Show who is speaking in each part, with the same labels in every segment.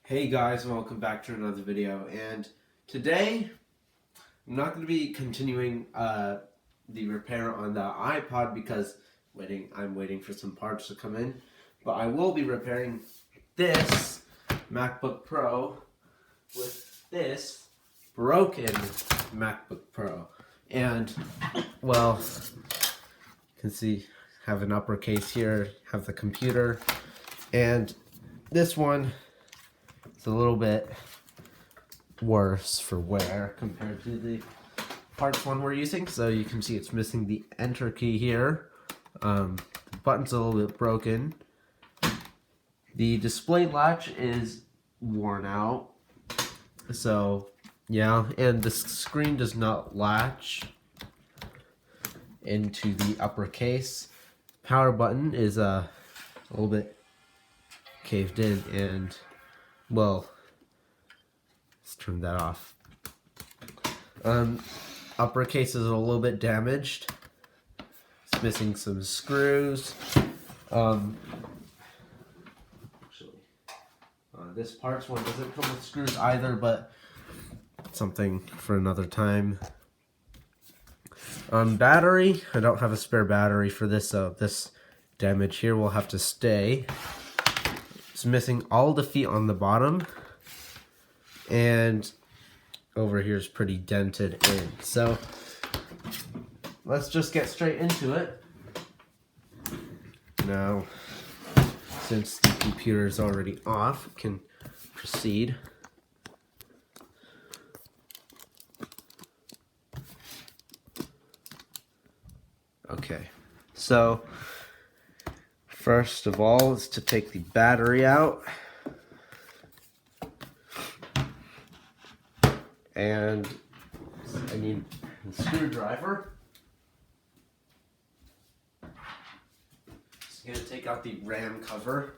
Speaker 1: Hey guys, welcome back to another video, and today I'm not going to be continuing the repair on the iPod because I'm waiting for some parts to come in, but I will be repairing this MacBook Pro with this broken MacBook Pro. And well, you can see have an uppercase here, have the computer, and this one it's a little bit worse for wear compared to the parts one we're using. So you can see it's missing the enter key here. The button's a little bit broken. The display latch is worn out. So yeah, and the screen does not latch into the uppercase. Power button is a little bit caved in, and well, let's turn that off. Uppercase is a little bit damaged. It's missing some screws. This parts one doesn't come with screws either, but something for another time. Battery, I don't have a spare battery for this, so this damage here will have to stay. It's missing all the feet on the bottom, and over here is pretty dented in. So let's just get straight into it. Now, since the computer is already off, we can proceed. Okay, so first of all is to take the battery out, and I need a screwdriver. Just gonna take out the RAM cover.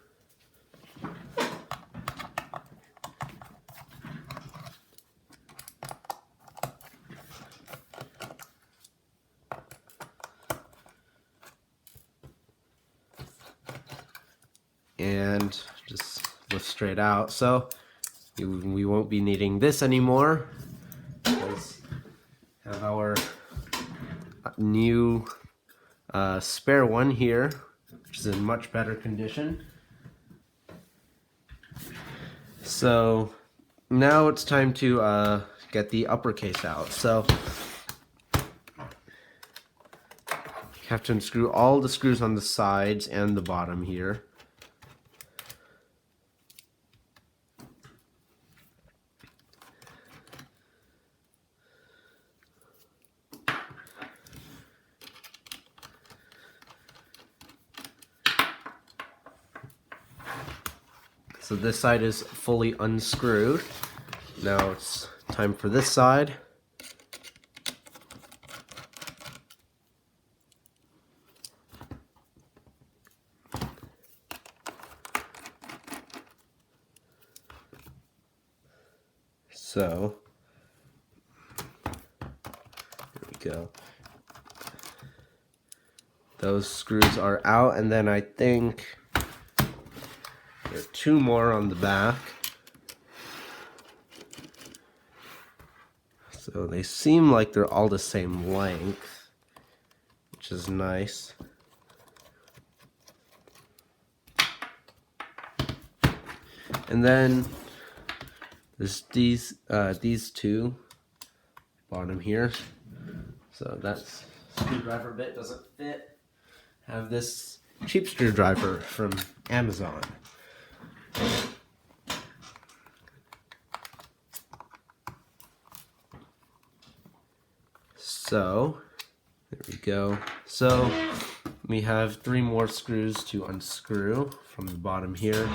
Speaker 1: And just lift straight out. So we won't be needing this anymore. Let's have our new spare one here, which is in much better condition. So now it's time to get the uppercase out. So you have to unscrew all the screws on the sides and the bottom here. So this side is fully unscrewed. Now it's time for this side. So there we go. Those screws are out, and then I think there are two more on the back. So they seem like they're all the same length, which is nice. And then there's these two bottom here. So that's screwdriver bit doesn't fit. Have this cheap screwdriver from Amazon. So there we go. So we have three more screws to unscrew from the bottom here.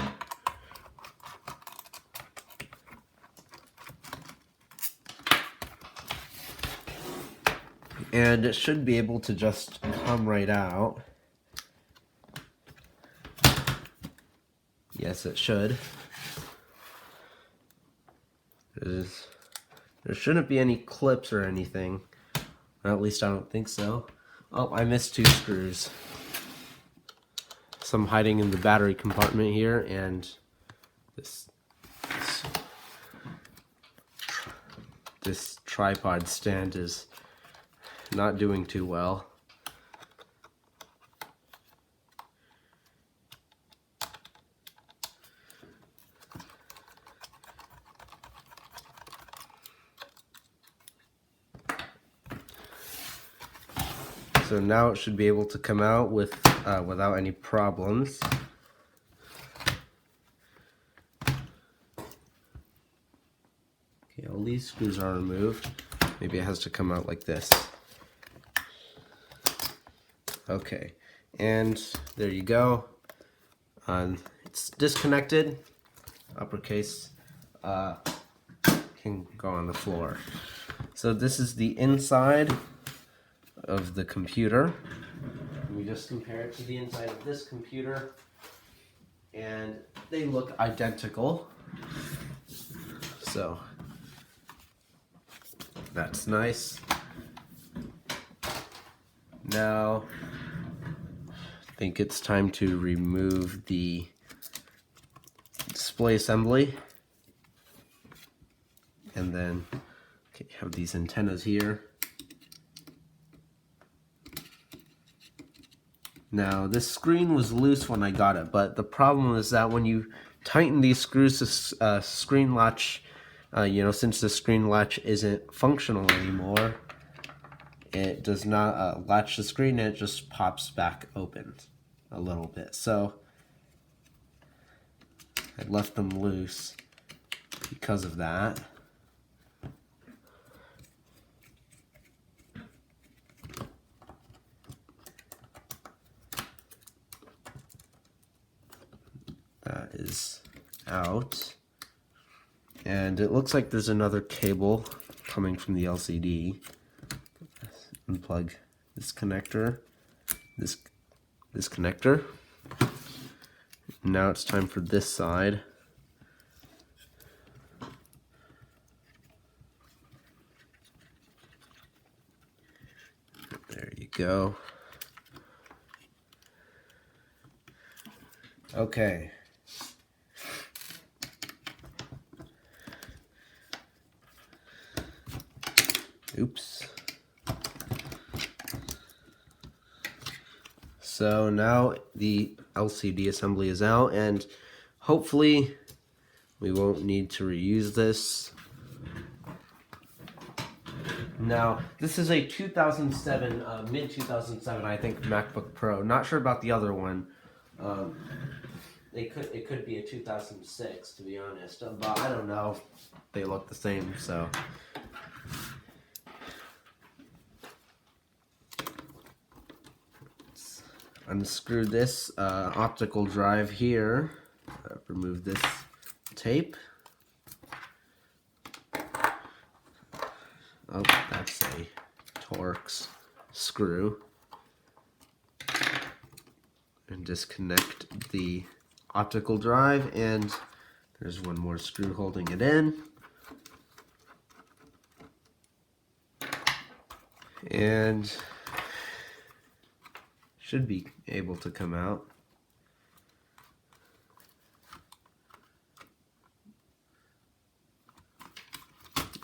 Speaker 1: And it should be able to just come right out. Yes, it should. There shouldn't be any clips or anything. Or at least I don't think so. Oh, I missed two screws. Some hiding in the battery compartment here, and this this tripod stand is not doing too well. So now it should be able to come out with without any problems. Okay, all these screws are removed. Maybe it has to come out like this. Okay, and there you go. It's disconnected. Uppercase can go on the floor. So this is the inside of the computer. We just compare it to the inside of this computer, and they look identical. So that's nice. Now I think it's time to remove the display assembly, and then you have these antennas here. Now this screen was loose when I got it, but the problem is that when you tighten these screws, the screen latch, since the screen latch isn't functional anymore, it does not latch the screen, and it just pops back open a little bit. So I left them loose because of that. That is out. And it looks like there's another cable coming from the LCD. Unplug this connector, this connector. Now it's time for this side. There you go. Okay. Oops. So now the LCD assembly is out, and hopefully we won't need to reuse this. Now, this is a 2007, mid-2007, I think, MacBook Pro. Not sure about the other one. It could be a 2006, to be honest, but I don't know. They look the same, so. Let's unscrew this optical drive here. Remove this tape. Oh, that's a Torx screw. And disconnect the optical drive, and there's one more screw holding it in. And should be able to come out.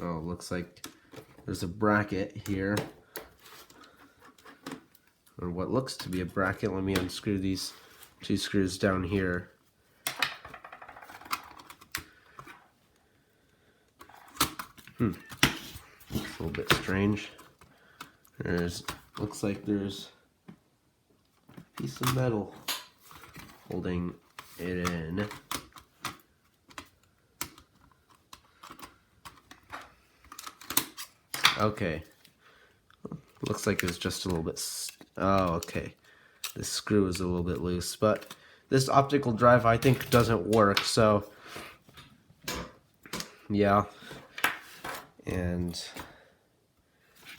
Speaker 1: Oh, looks like there's a bracket here, or what looks to be a bracket. Let me unscrew these two screws down here. It's a little bit strange. Looks like there's a piece of metal holding it in. Okay. Looks like it's just a little bit. Oh, okay. This screw is a little bit loose, but this optical drive I think doesn't work, so yeah. And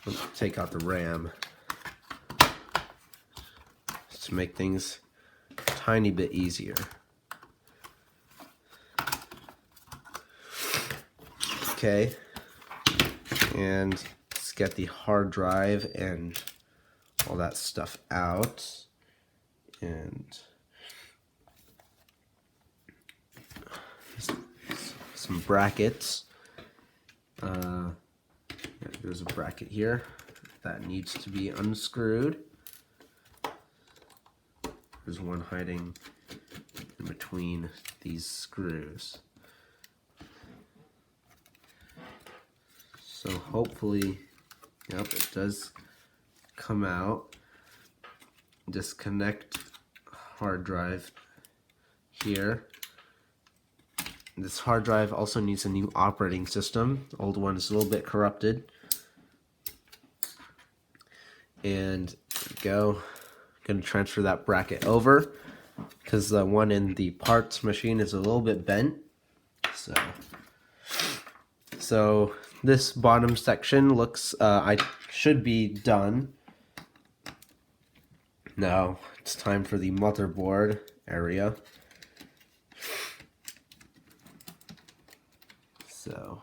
Speaker 1: let's take out the RAM just to make things a tiny bit easier. Okay. And let's get the hard drive and all that stuff out. And some brackets. There's a bracket here that needs to be unscrewed. There's one hiding in between these screws. So hopefully, yep, it does come out. Disconnect hard drive here. This hard drive also needs a new operating system. The old one is a little bit corrupted. And there we go. I'm going to transfer that bracket over because the one in the parts machine is a little bit bent. So this bottom section looks, I should be done. Now it's time for the motherboard area. So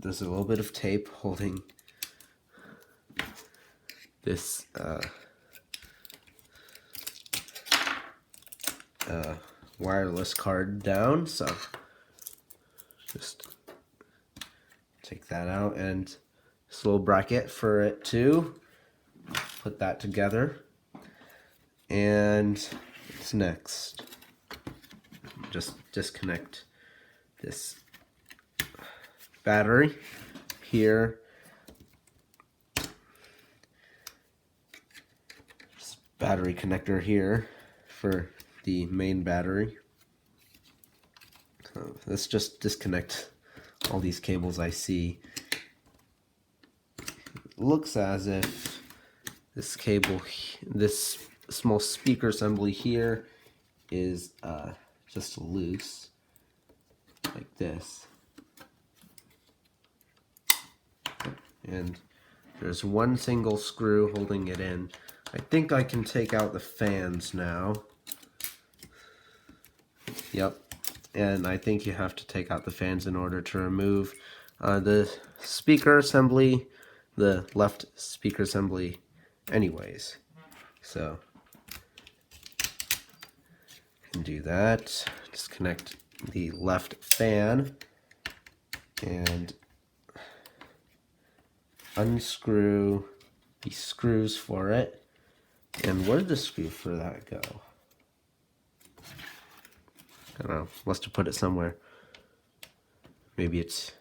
Speaker 1: there's a little bit of tape holding this wireless card down, so just take that out, and this little bracket for it too. Put that together, and what's next? Just disconnect this battery here. This battery connector here for the main battery. So let's just disconnect all these cables I see. It looks as if this cable, this small speaker assembly here is just loose, like this. And there's one single screw holding it in. I think I can take out the fans now. Yep, and I think you have to take out the fans in order to remove the speaker assembly, the left speaker assembly anyways. So you can do that. Disconnect the left fan and unscrew the screws for it. And where did the screw for that go? I don't know, must have put it somewhere. Maybe it's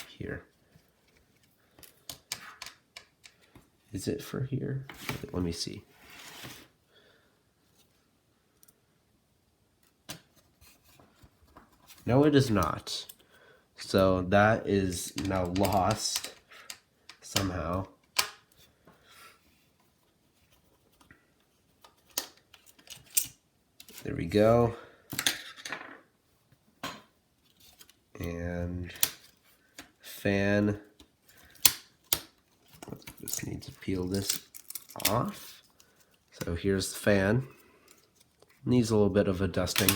Speaker 1: here. Is it for here? Let me see. No, it is not. So that is now lost somehow. There we go. And fan. Just need to peel this off. So here's the fan. Needs a little bit of a dusting.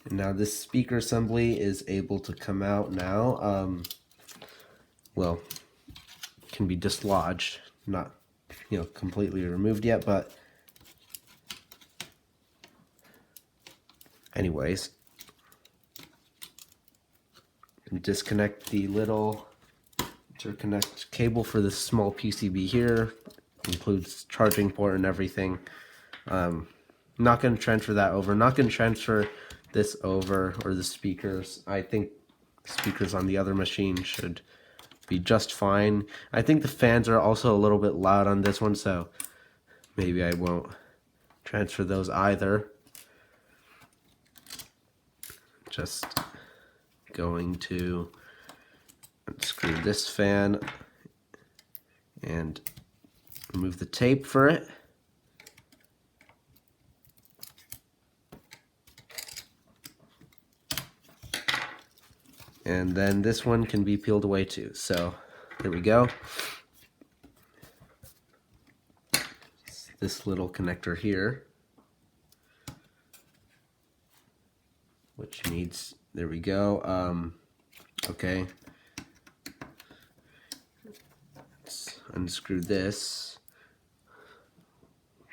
Speaker 1: And now this speaker assembly is able to come out now. Well, can be dislodged, not completely removed yet, but anyways, disconnect the little interconnect cable for this small PCB here. Includes charging port and everything. Not going to transfer that over. Not going to transfer this over, or the speakers. I think speakers on the other machine should be just fine. I think the fans are also a little bit loud on this one, so maybe I won't transfer those either. Just going to unscrew this fan and remove the tape for it. And then this one can be peeled away too. So there we go. This little connector here, which needs, there we go. Okay. Let's unscrew this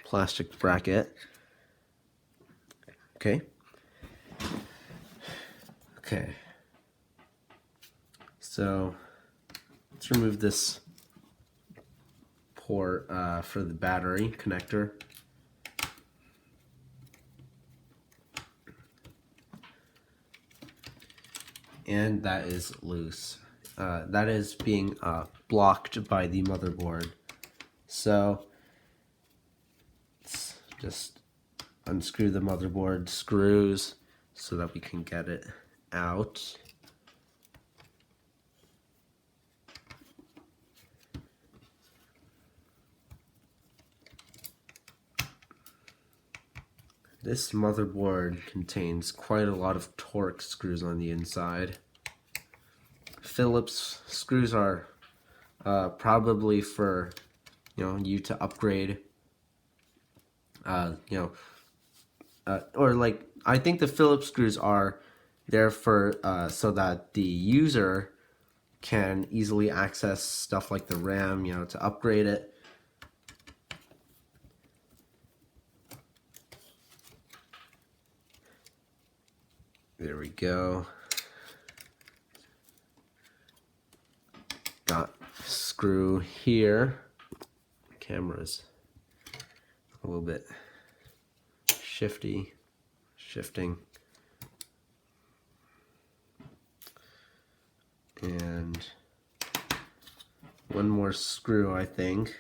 Speaker 1: plastic bracket. Okay. Okay. So let's remove this port for the battery connector. And that is loose. That is being blocked by the motherboard. So let's just unscrew the motherboard screws so that we can get it out. This motherboard contains quite a lot of Torx screws on the inside. Phillips screws are probably for you to upgrade. Or like I think the Phillips screws are there for so that the user can easily access stuff like the RAM, to upgrade it. There we go. Got a screw here. Camera's a little bit shifting. And one more screw, I think.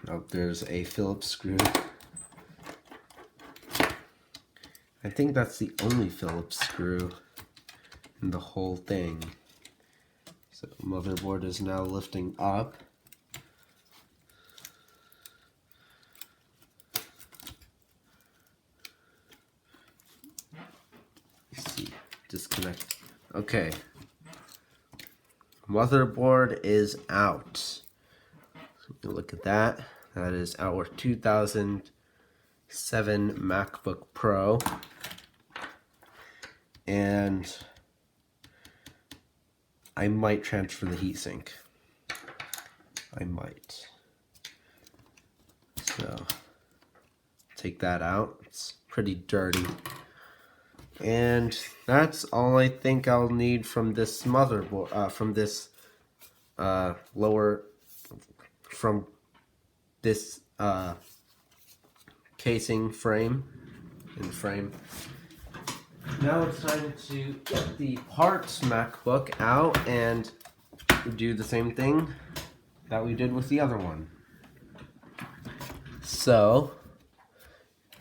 Speaker 1: Oh, there's a Phillips screw. I think that's the only Phillips screw in the whole thing. So the motherboard is now lifting up. Let's see, disconnect. Okay. Motherboard is out. Look at that. That is our 2007 MacBook Pro. And I might transfer the heatsink. I might. So take that out. It's pretty dirty. And that's all I think I'll need from this motherboard, from this casing frame in the frame. Now it's time to get the parts MacBook out and do the same thing that we did with the other one. So,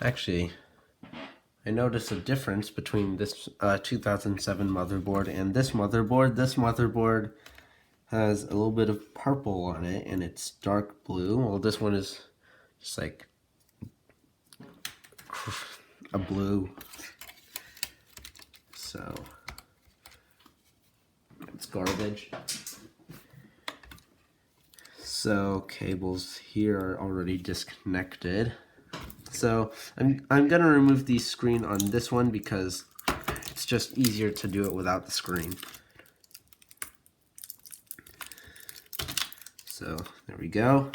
Speaker 1: actually, I noticed a difference between this 2007 motherboard and this motherboard. This motherboard has a little bit of purple on it and it's dark blue. Well, this one is just like a blue. So it's garbage. So cables here are already disconnected. So I'm gonna remove the screen on this one because it's just easier to do it without the screen. So there we go.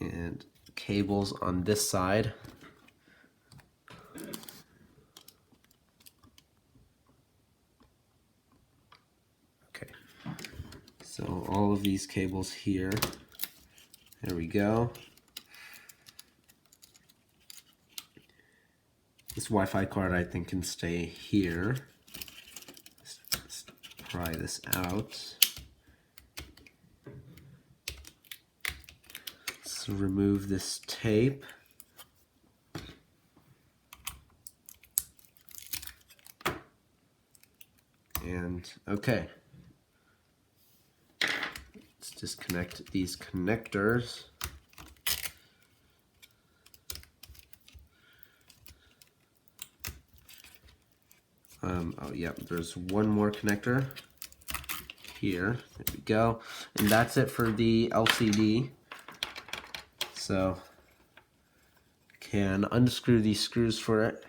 Speaker 1: And cables on this side. Okay. So all of these cables here. There we go. This Wi-Fi card I think can stay here. Let's try this out. Let's remove this tape. And okay. Let's disconnect these connectors. Oh yeah, there's one more connector here. There we go. And that's it for the LCD. So, can unscrew these screws for it.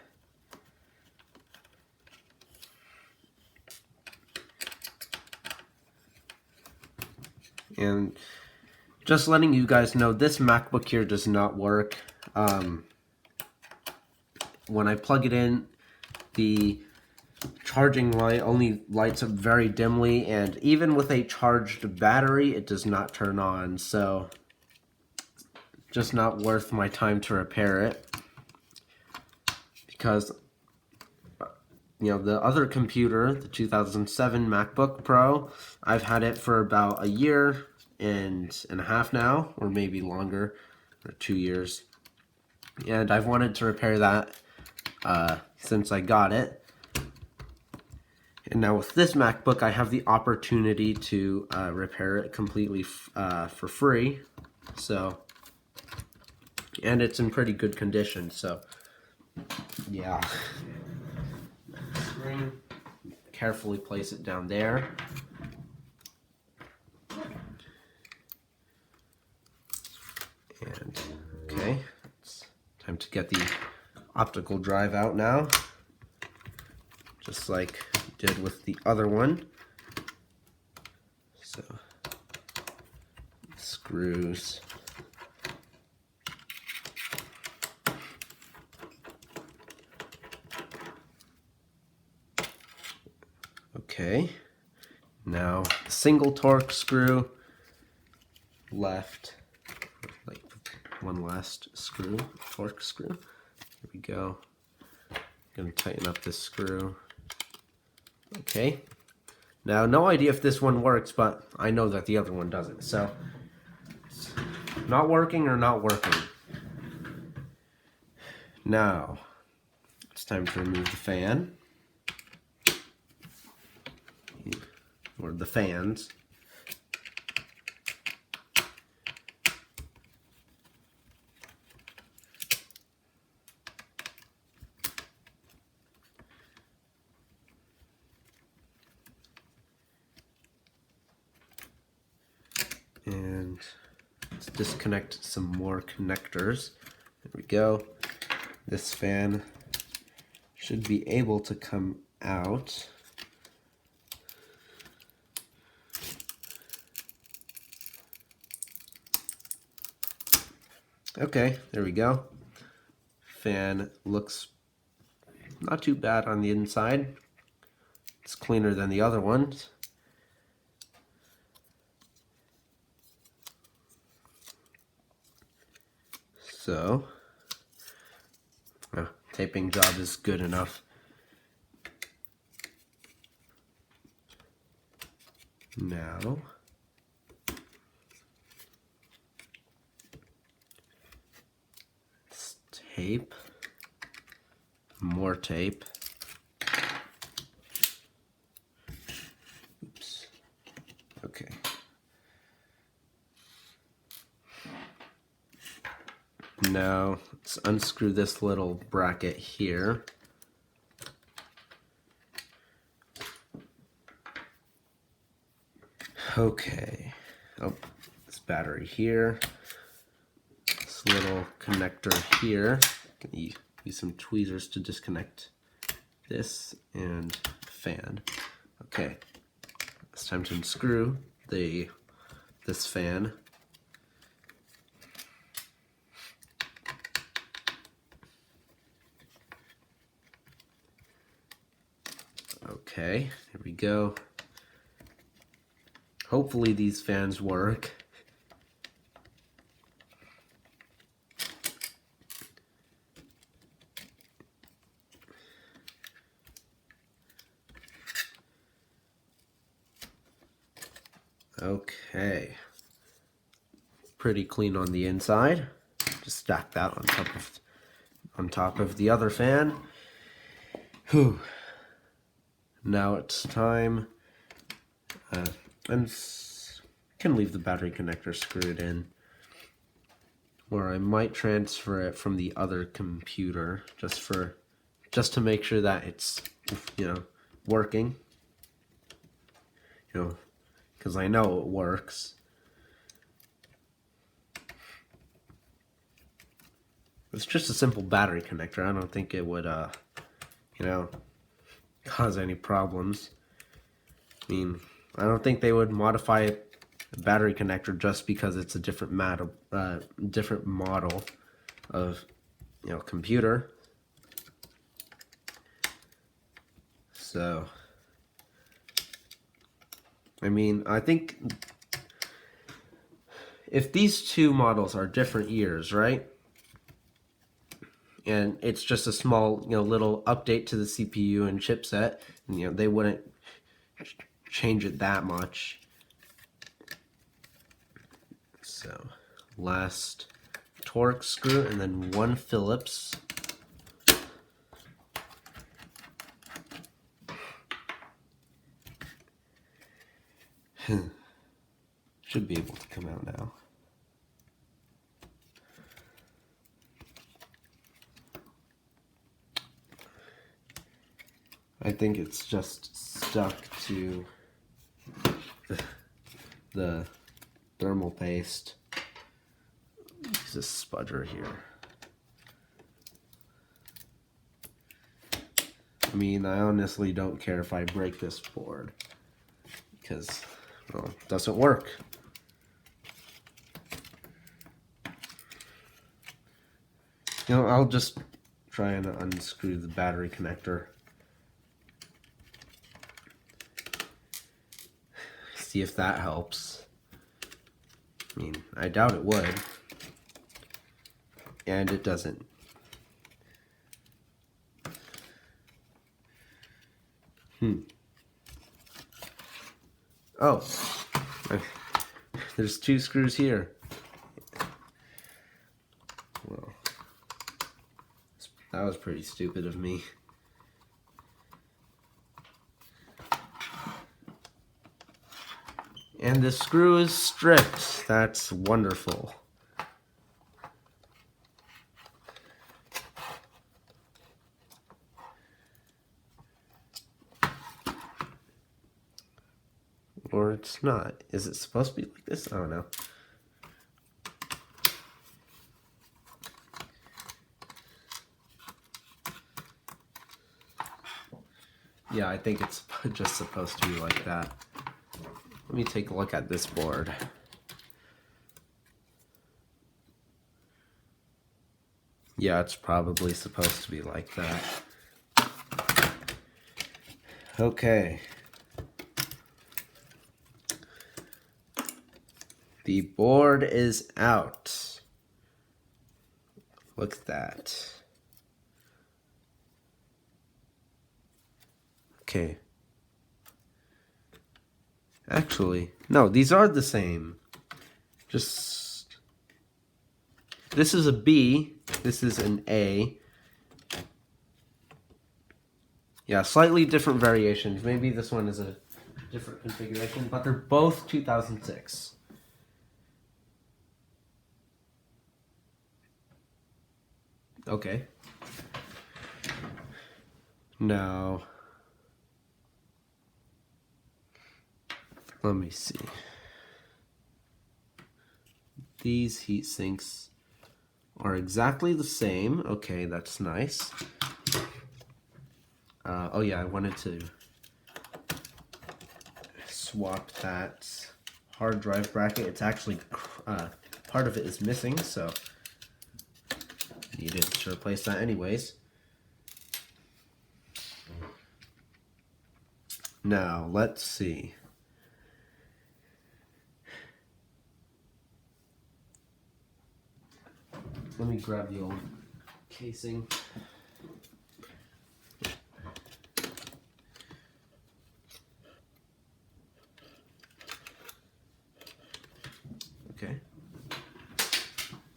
Speaker 1: And just letting you guys know, this MacBook here does not work. When I plug it in, the charging light only lights up very dimly, and even with a charged battery, it does not turn on, so just not worth my time to repair it. Because, you know, the other computer, the 2007 MacBook Pro, I've had it for about a year and a half now, or maybe longer, or 2 years. And I've wanted to repair that since I got it. And now with this MacBook, I have the opportunity to repair it completely for free. So, and it's in pretty good condition, so yeah. Screen. Carefully place it down there. And okay, it's time to get the optical drive out now, just like we did with the other one. So screws. Okay, now single Torx screw left, like one last screw, Torx screw. There we go. I'm gonna tighten up this screw. Okay. Now, no idea if this one works, but I know that the other one doesn't. So, it's not working or not working. Now, it's time to remove the fan. Or the fans. And let's disconnect some more connectors. There we go. This fan should be able to come out. Okay, there we go. Fan looks not too bad on the inside. It's cleaner than the other ones. So, taping job is good enough. Now, let's tape, more tape. Oops. Okay. Now, let's unscrew this little bracket here. Okay. Oh, this battery here. This little connector here. I'm gonna use some tweezers to disconnect this and the fan. Okay. It's time to unscrew this fan. Okay, here we go. Hopefully these fans work. Okay. Pretty clean on the inside. Just stack that on top of the other fan. Whew. Now it's time, and can leave the battery connector screwed in, or I might transfer it from the other computer just to make sure that it's, you know, working, you know, because I know it works. It's just a simple battery connector. I don't think it would, you know, cause any problems. I mean, I don't think they would modify a battery connector just because it's a different model of, you know, computer. So, I mean, I think if these two models are different years, right? And it's just a small, little update to the CPU and chipset, and, they wouldn't change it that much. So, last Torx screw, and then one Phillips. Should be able to come out now. I think it's just stuck to the thermal paste. Use a spudger here. I mean, I honestly don't care if I break this board because, well, it doesn't work. I'll just try and unscrew the battery connector. See if that helps. I mean, I doubt it would. And it doesn't. Oh. There's two screws here. Well, that was pretty stupid of me. And the screw is stripped. That's wonderful. Or it's not. Is it supposed to be like this? I don't know. Yeah, I think it's just supposed to be like that. Let me take a look at this board. Yeah, it's probably supposed to be like that. Okay. The board is out. Look at that. Okay. Actually, no, these are the same. Just, this is a B, this is an A. Yeah, slightly different variations. Maybe this one is a different configuration, but they're both 2006. Okay. Now, let me see. These heat sinks are exactly the same. Okay, that's nice. Oh yeah, I wanted to swap that hard drive bracket. It's actually, part of it is missing, so needed to replace that anyways. Now, let's see. Let me grab the old casing. Okay.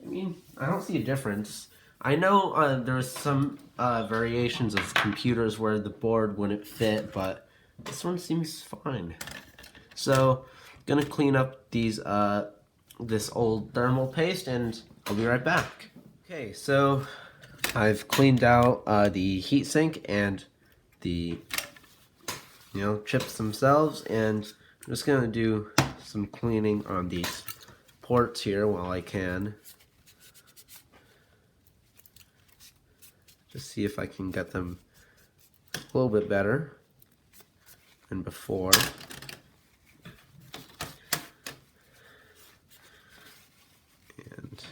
Speaker 1: I mean, I don't see a difference. I know there's some variations of computers where the board wouldn't fit, but this one seems fine. So, gonna clean up these this old thermal paste, and I'll be right back. Okay, so I've cleaned out the heatsink and the chips themselves, and I'm just gonna do some cleaning on these ports here while I can. Just see if I can get them a little bit better than before. And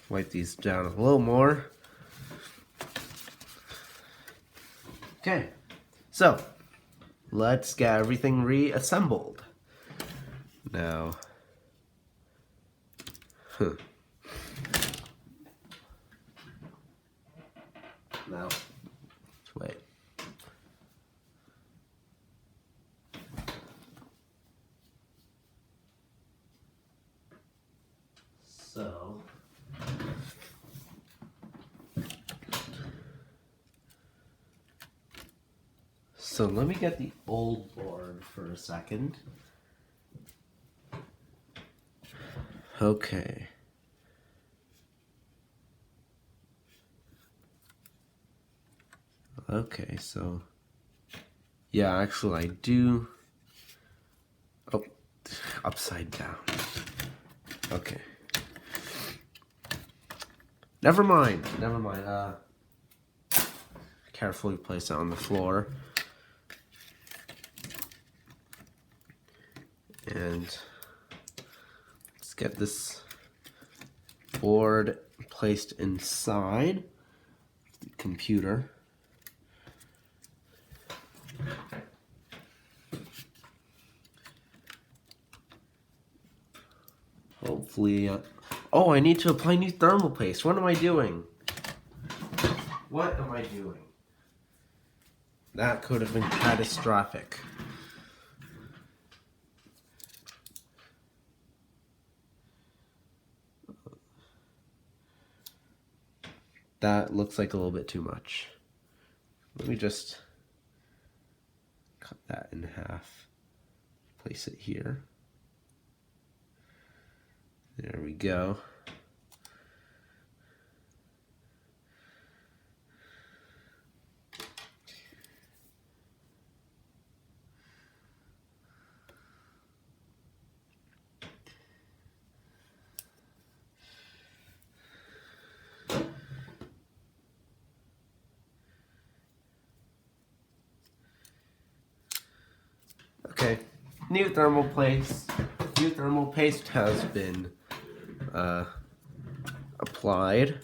Speaker 1: wipe these down a little more. Okay, so let's get everything reassembled. Now, now, let's wait. So let me get the old board for a second. Okay. Okay, so yeah, actually I do. Oh, upside down. Okay. Never mind. Carefully place it on the floor. And let's get this board placed inside the computer. Hopefully, oh, I need to apply new thermal paste. What am I doing? What am I doing? That could have been catastrophic. That looks like a little bit too much. Let me just cut that in half. Place it here. There we go. Okay, new thermal paste has been applied.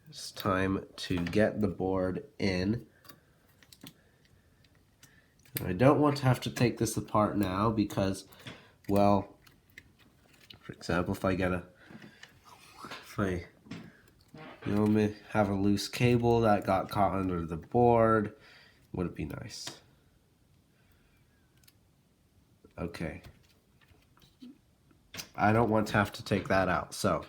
Speaker 1: It's time to get the board in. I don't want to have to take this apart now because, well, for example, if I may have a loose cable that got caught under the board, would it be nice? Okay. I don't want to have to take that out, so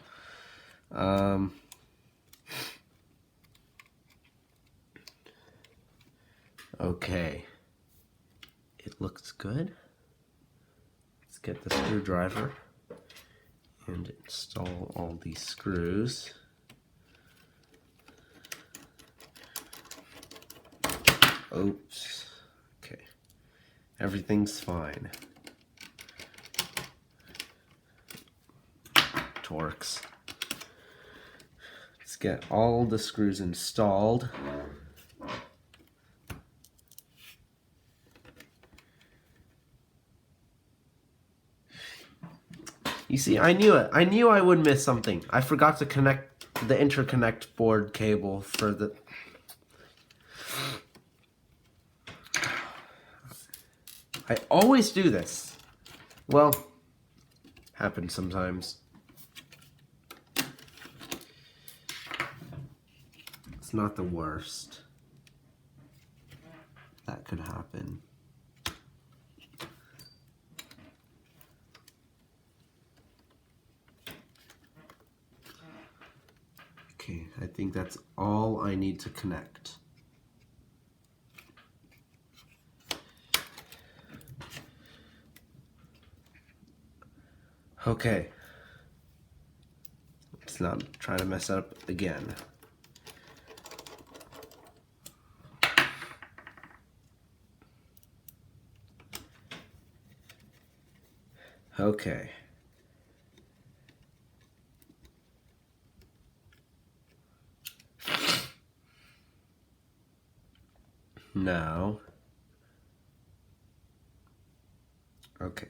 Speaker 1: okay. It looks good. Let's get the screwdriver and install all these screws. Oops. Okay. Everything's fine. Torx. Let's get all the screws installed. You see, I knew it. I knew I would miss something. I forgot to connect the interconnect board cable for the... I always do this. Well, happens sometimes. It's not the worst. That could happen. Okay, I think that's all I need to connect. Okay. Let's not try to mess up again. Okay. Now, okay.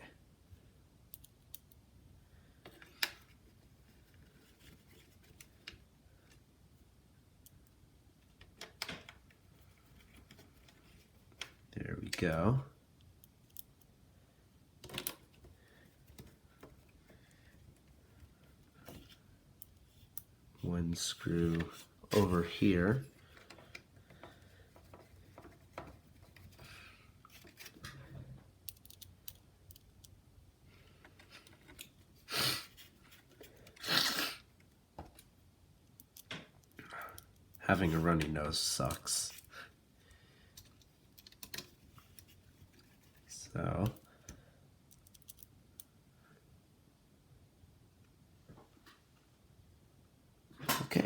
Speaker 1: go. One screw over here. Having a runny nose sucks. So okay.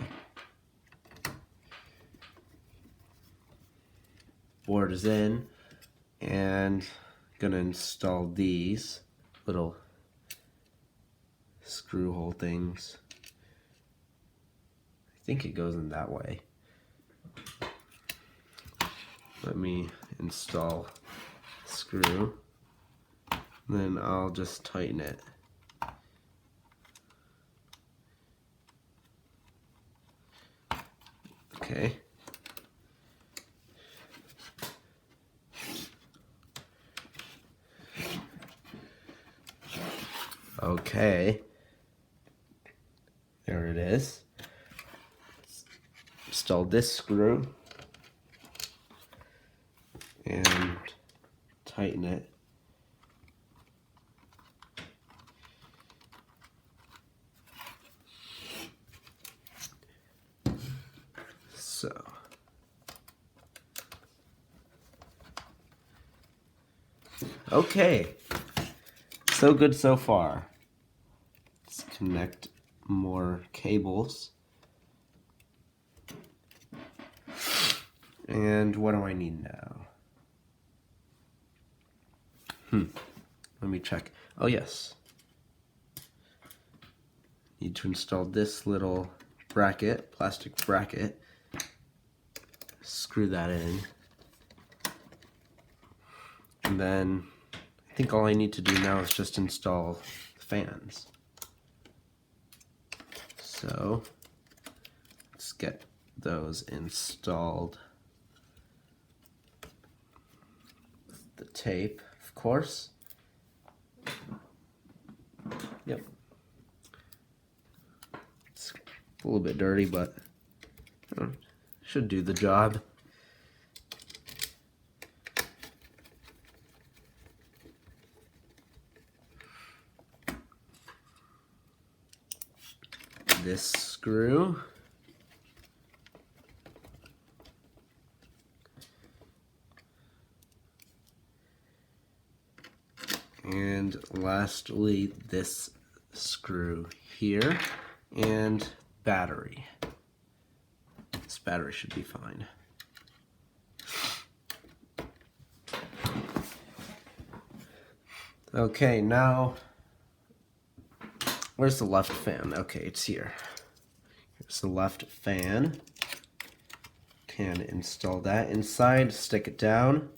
Speaker 1: Board is in, and I'm gonna install these little screw hole things. I think it goes in that way. Let me install the screw, then I'll just tighten it. Okay. Okay. There it is. Install this screw and tighten it. So okay, so good so far. Let's connect more cables. And what do I need now? Let me check. Oh yes. Need to install this little bracket, plastic bracket. Screw that in. And then I think all I need to do now is just install the fans. So let's get those installed. The tape, of course. Yep. It's a little bit dirty, but should do the job. This screw. And lastly, this screw here, and battery. This battery should be fine. Okay, now, where's the left fan? Okay, it's here. Here's the left fan. Can install that inside, stick it down.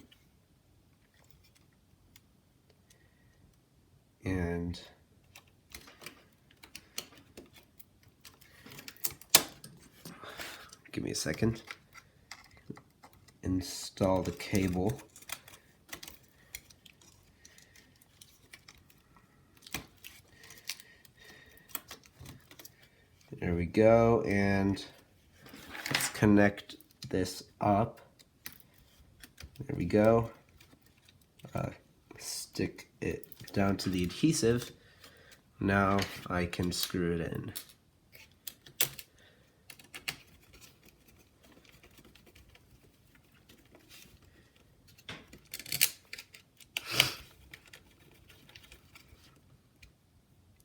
Speaker 1: And give me a second. Install the cable. There we go, and let's connect this up. There we go. Stick it down to the adhesive. Now I can screw it in.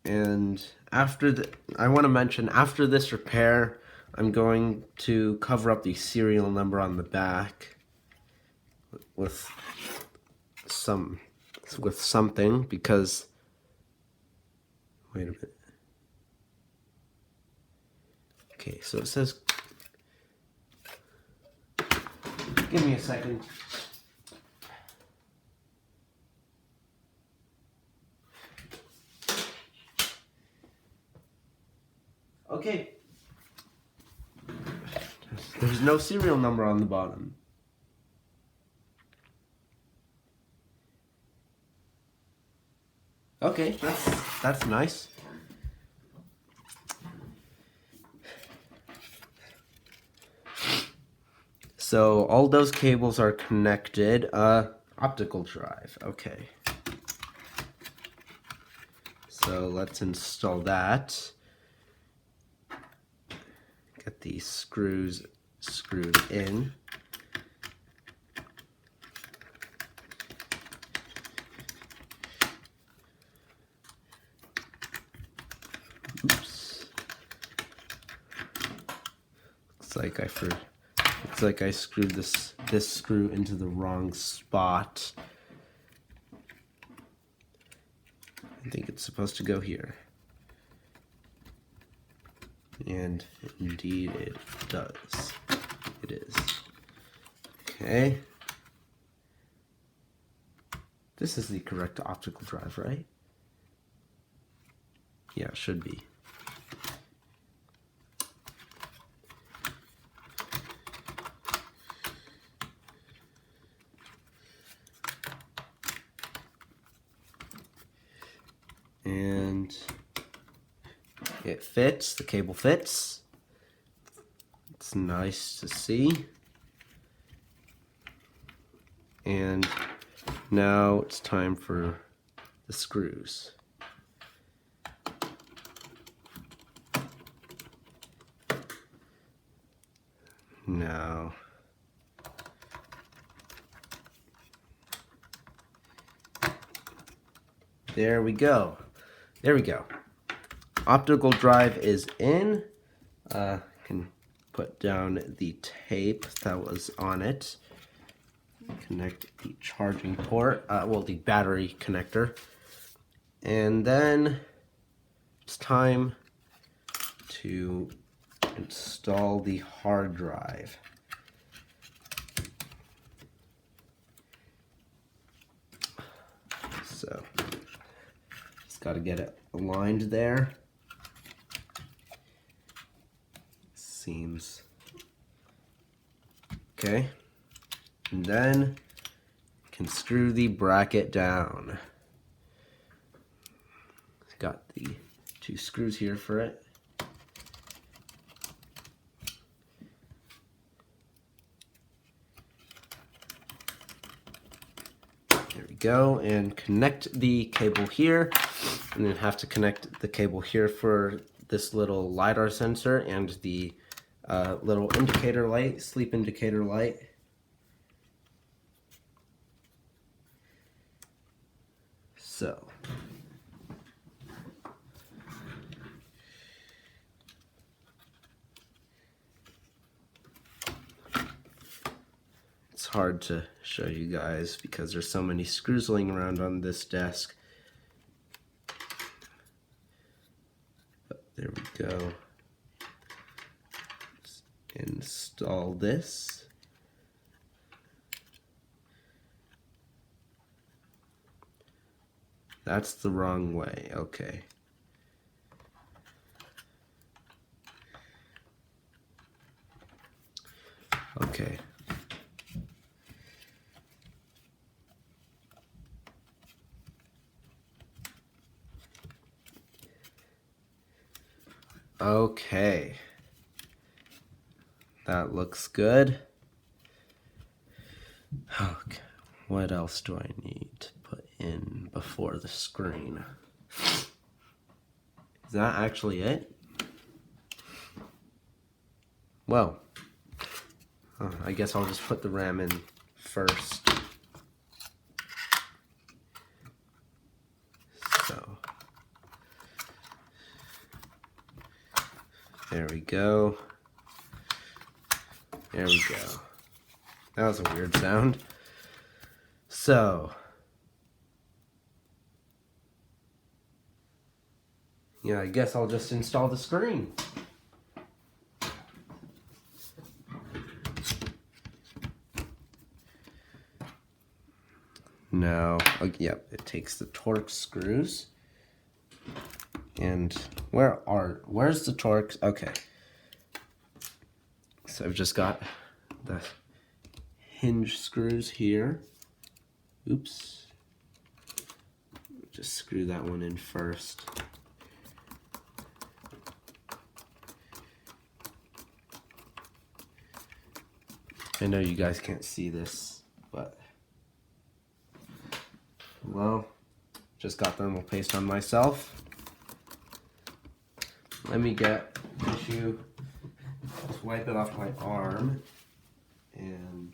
Speaker 1: And I want to mention, after this repair, I'm going to cover up the serial number on the back with something, because wait a minute. Okay, so it says, give me a second. Okay. There's no serial number on the bottom. Okay, that's nice. So all those cables are connected. Optical drive. Okay. So let's install that. Get these screws screwed in. Oops. Looks like I screwed this screw into the wrong spot. I think it's supposed to go here. And indeed it does. It is. Okay. This is the correct optical drive, right? Yeah, it should be. And it fits, the cable fits. It's nice to see. And now it's time for the screws. Now, there we go. There we go. Optical drive is in. Can put down the tape that was on it. Connect the charging port, well, the battery connector. And then it's time to install the hard drive. So, just got to get it aligned there. Seems okay. And then can screw the bracket down. Got the 2 screws here for it. There we go, and connect the cable here, and then have to connect the cable here for this little LiDAR sensor and the little indicator light, sleep indicator light. So, it's hard to show you guys because there's so many screws laying around on this desk. But there we go. Just install this. That's the wrong way. Okay. Okay. Okay. That looks good. Okay. What else do I need to put in before the screen? Is that actually it? Well, I guess I'll just put the RAM in first. So, there we go. There we go. That was a weird sound. So, yeah, I guess I'll just install the screen. Now, yep, it takes the Torx screws. And where's the Torx? Okay. So I've just got the hinge screws here. Oops. just screw that one in first. I know you guys can't see this, but well, just got thermal paste on myself. Let me get tissue, just wipe it off my arm, and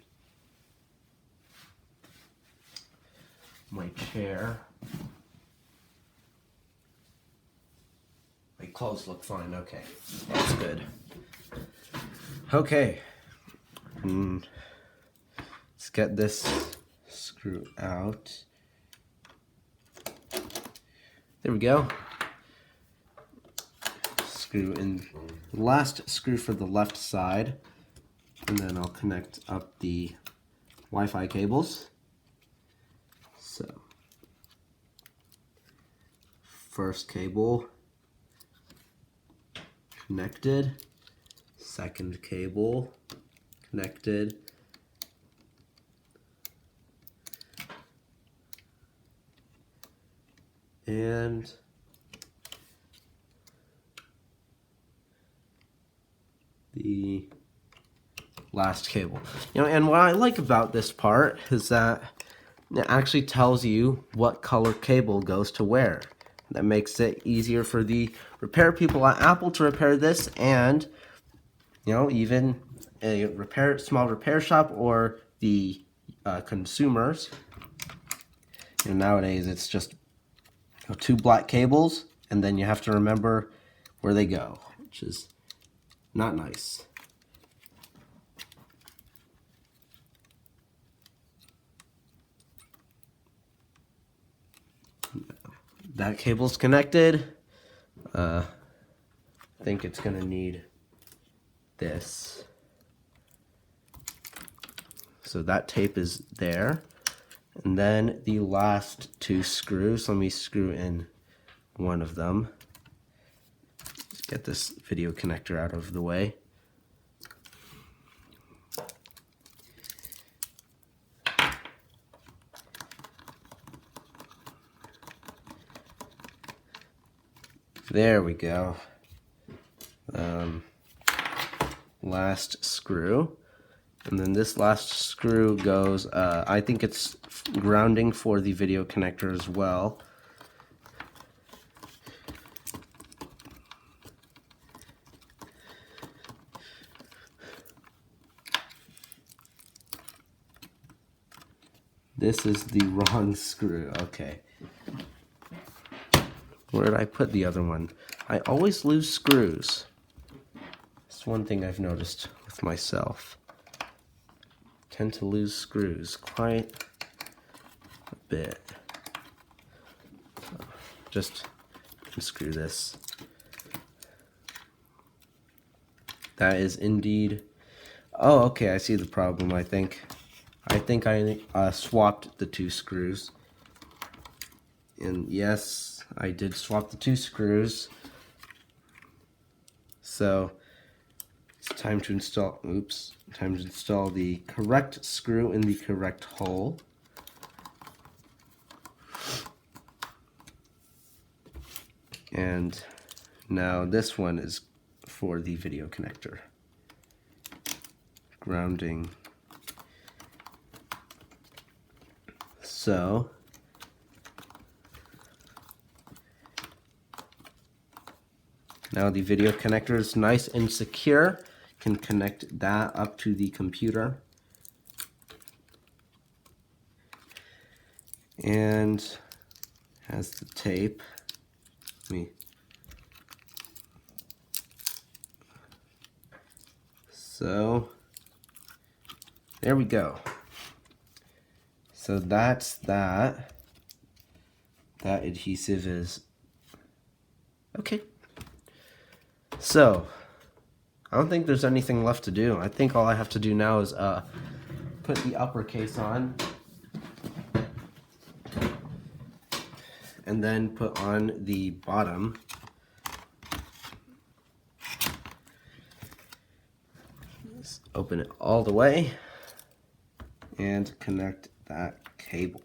Speaker 1: my chair. My clothes look fine, okay, that's good. Okay, let's get this screw out. There we go. Screw in the last screw for the left side, and then I'll connect up the Wi-Fi cables. So, first cable connected, second cable connected, and the last cable. You know, and what I like about this part is that it actually tells you what color cable goes to where. That makes it easier for the repair people at Apple to repair this, and you know, even a small repair shop or the consumers. You know, nowadays it's just two black cables, and then you have to remember where they go, which is not nice. That cable's connected. I think it's gonna need this. So that tape is there. And then the last two screws, let me screw in one of them. Let's get this video connector out of the way. There we go. Last screw. And then this last screw goes, I think it's grounding for the video connector as well. This is the wrong screw, okay. Where did I put the other one? I always lose screws. It's one thing I've noticed with myself. Tend to lose screws quite a bit. So just unscrew this. That is indeed. Oh, okay, I see the problem. I think I swapped the two screws. And yes, I did swap the two screws. So it's time to install, time to install the correct screw in the correct hole. And now this one is for the video connector. Grounding. So now the video connector is nice and secure. Can connect that up to the computer. And has the tape. So there we go. So that's that. That adhesive is okay. So I don't think there's anything left to do. I think all I have to do now is put the upper case on and then put on the bottom. Let's open it all the way and connect that cable.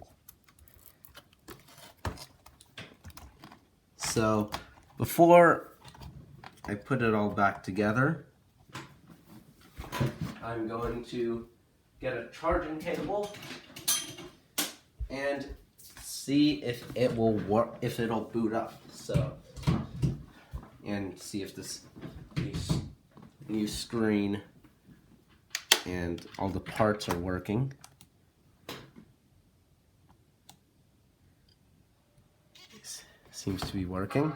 Speaker 1: So before I put it all back together, I'm going to get a charging cable and see if it will work, if it'll boot up. So, and see if this new screen and all the parts are working. Seems to be working.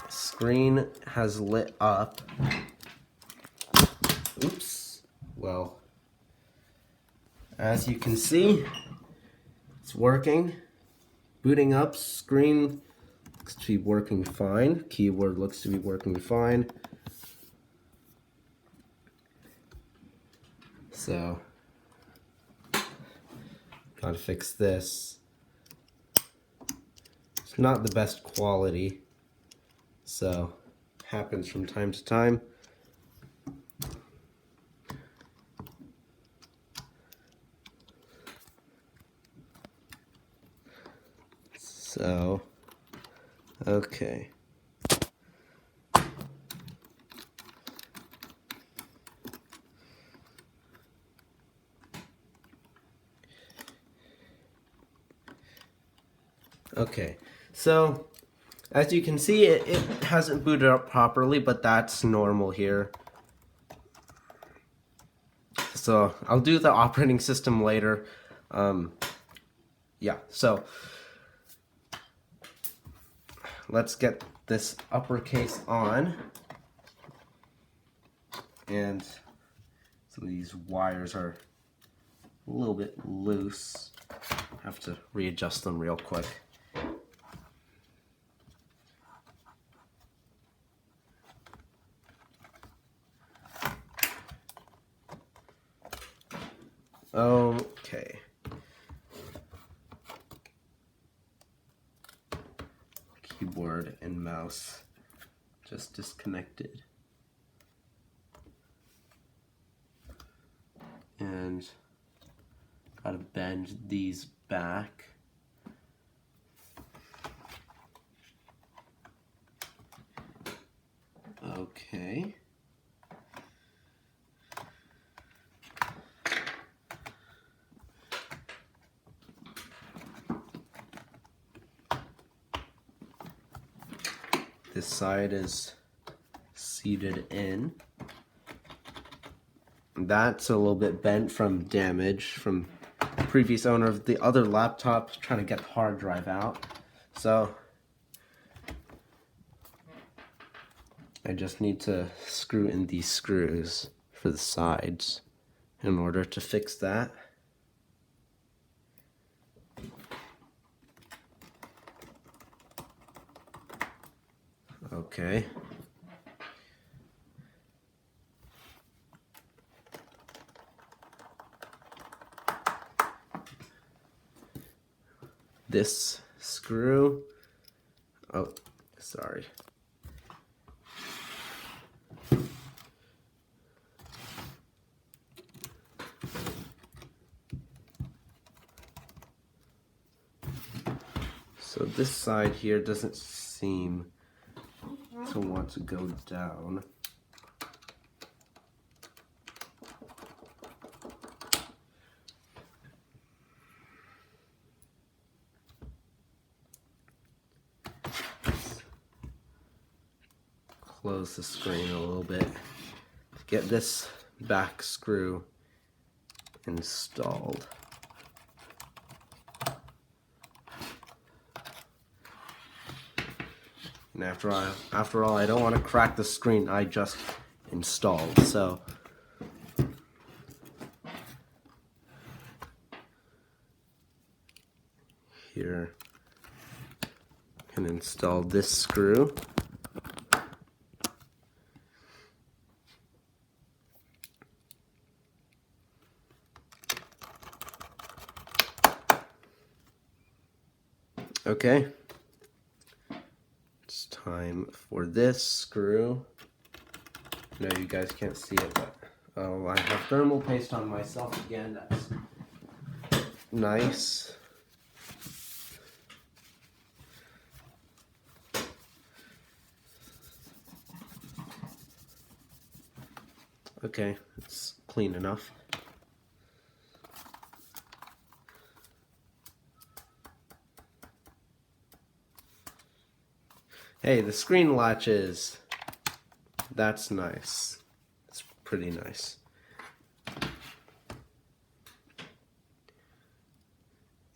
Speaker 1: Screen has lit up. Oops. Well, as you can see, it's working. Booting up. Screen looks to be working fine. Keyboard looks to be working fine. So, gotta fix this. It's not the best quality, so happens from time to time. So, okay. Okay, so as you can see, it hasn't booted up properly, but that's normal here. So I'll do the operating system later. Yeah, so let's get this uppercase on. And some of these wires are a little bit loose. Have to readjust them real quick. Okay. Keyboard and mouse just disconnected. And gotta bend these back. Okay. This side is seated in. That's a little bit bent from damage from the previous owner of the other laptop trying to get the hard drive out. So I just need to screw in these screws for the sides in order to fix that. Okay. This screw, oh, sorry. So this side here doesn't seem to want to go down. Close the screen a little bit to get this back screw installed. And after all, I don't want to crack the screen I just installed, so here I can install this screw. Okay. It's time for this screw. No, you guys can't see it, but oh, I have thermal paste on myself again. That's nice. Okay, it's clean enough. Hey, the screen latches. That's nice. It's pretty nice.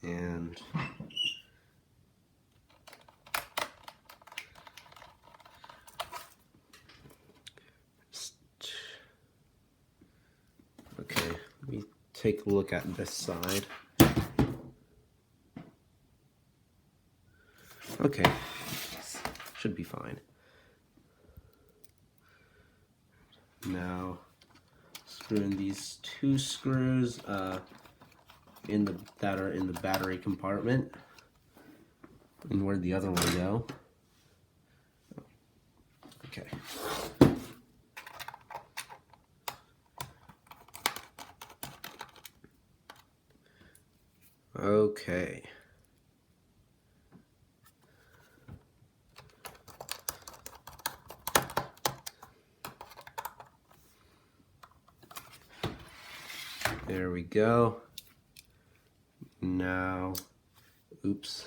Speaker 1: And okay, let me take a look at this side. Okay, should be fine. Now, screw in these two screws that are in the battery compartment. And where'd the other one go? Okay. Okay. There we go. Now, oops.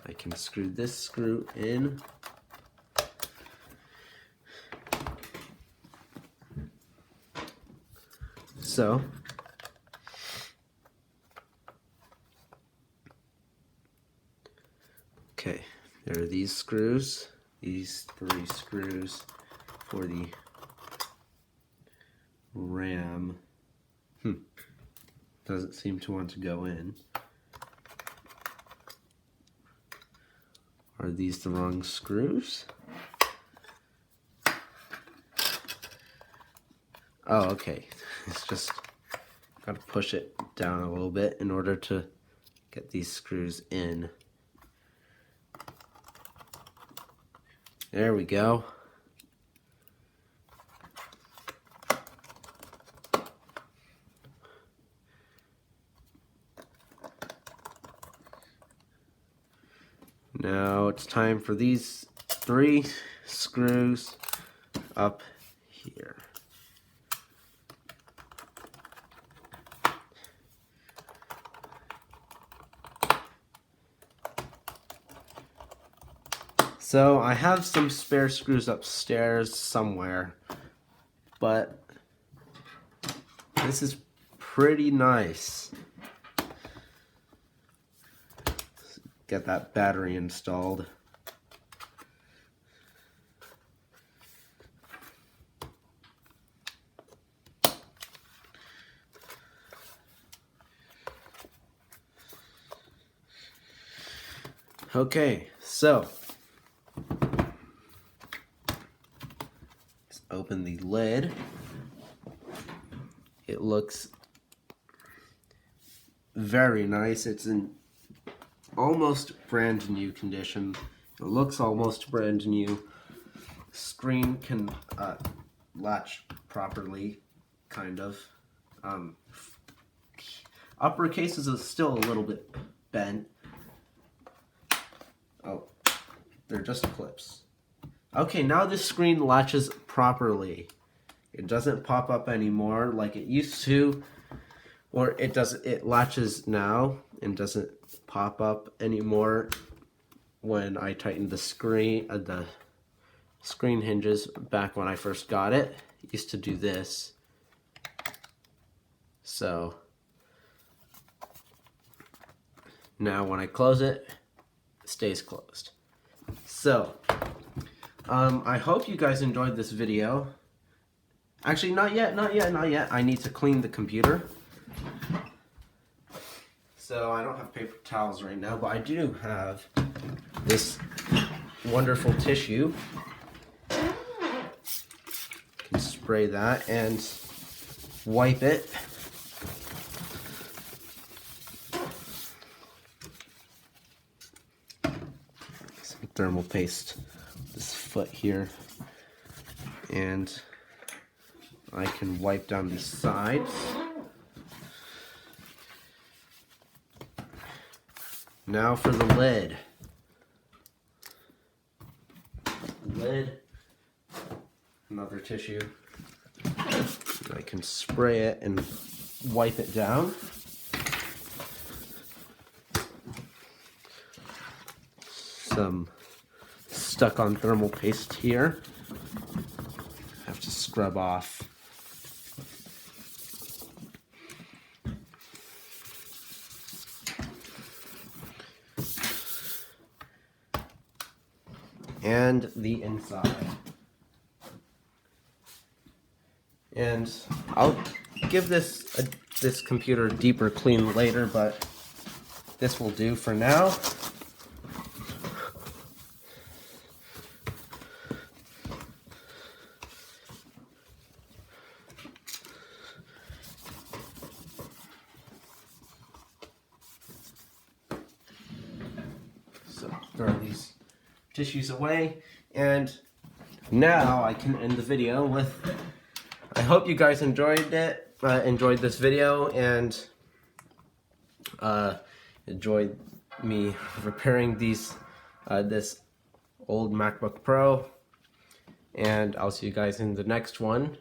Speaker 1: I can screw this screw in. So, okay, there are these screws, these 3 screws for the RAM. Doesn't seem to want to go in. Are these the wrong screws? Oh, okay. It's just gotta push it down a little bit in order to get these screws in. There we go. Now it's time for these 3 screws up here. So I have some spare screws upstairs somewhere, but this is pretty nice. Get that battery installed. Okay, so let's open the lid. It looks very nice. It's in almost brand new condition. It looks almost brand new. Screen can latch properly, kind of. Upper cases is still a little bit bent. Oh, they're just clips. Okay, now this screen latches properly. It doesn't pop up anymore like it used to, or it latches now and doesn't pop up anymore when I tightened the screen hinges back when I first got it. It used to do this. So now when I close it, it stays closed. So I hope you guys enjoyed this video. Actually, not yet. I need to clean the computer. So I don't have paper towels right now, but I do have this wonderful tissue. Can spray that and wipe it. Some thermal paste this foot here, and I can wipe down these sides. Now for the lid. Lid. Another tissue. I can spray it and wipe it down. Some stuck on thermal paste here. Have to scrub off. And the inside. And I'll give this computer a deeper clean later, but this will do for now. So throw these tissues away, and now I can end the video with, I hope you guys enjoyed it, enjoyed this video, and enjoyed me repairing these this old MacBook Pro, and I'll see you guys in the next one.